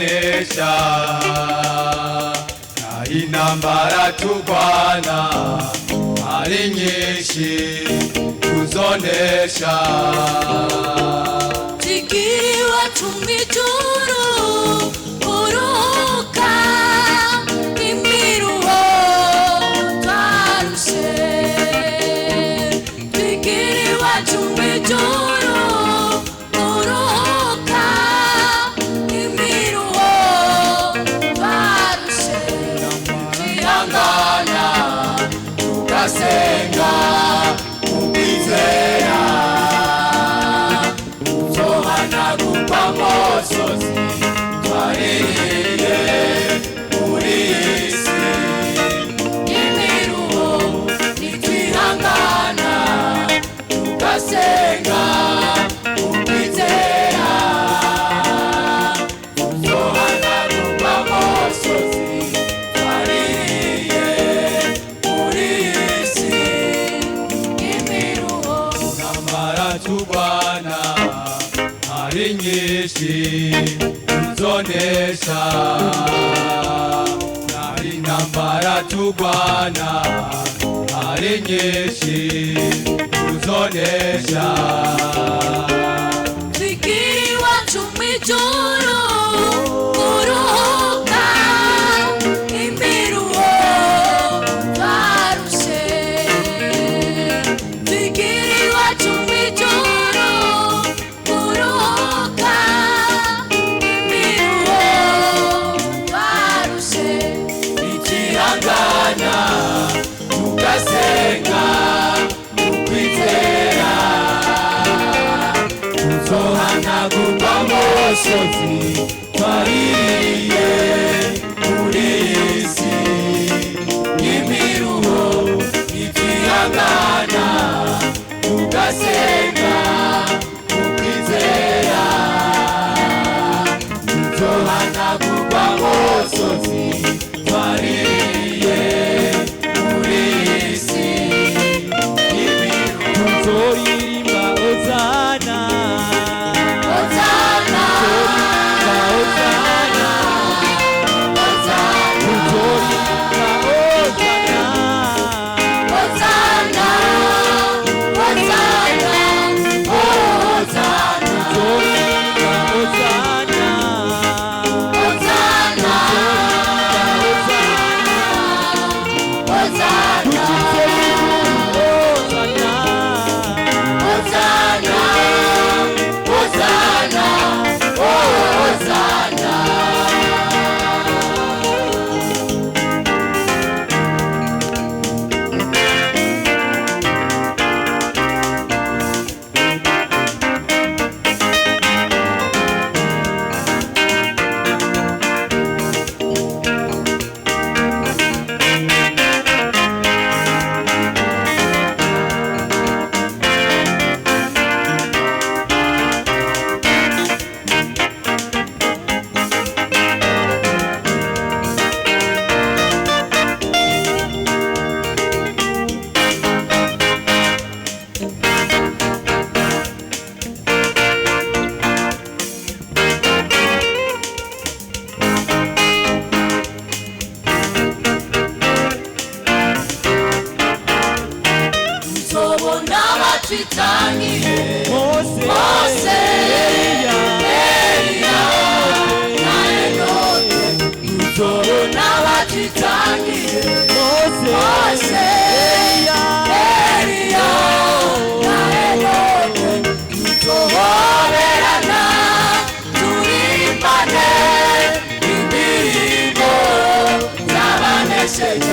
tuzonesha, na intambara turwana ari nyinshi tuzonesha. Tikiwa tumijuru uruka imiruho twarushe, tikiwa tumijuru uruka imiruho twarushe, Twihangana tugasenga ukwizera, tuzohanagurwa amosozi twaririye muri iyi si. imiruho Nitwihangana tugasenga ukwizera, tuzohanagurwa amosozi twaririye muri iyi si. imiruho Intambara turwana ari nyinshi tuzonesha, na intambara turwana ari nyinshi tuzonesha. Tikiwa tumijuru uruka imiruho twarushe, tikiwa tumijuru uruka imiruho twarushe, Nitwihangana tugasenga ukwizera, tuzohanagurwa amosozi twaririye muri iyi si. Imiruho nitwihangana tugasenga ukwizera, tuzohanagurwa amosozi twaririye muri iyi si. Imiruho Tuzorimba Hosana, Hosana, Hosana, Hosana, tuzorimba Hosana, Hosana, Hosana, Hosana, tuzorimba Hosana, Hosana, Hosana, Hosana, Hosana, tuzobona abatwitangiye Mose, Eliya na Enoke, tuzobona abatwitangiye Mose, Eliya na Enoke, tuzohoberana turimbane indirimbo z'abanesheje.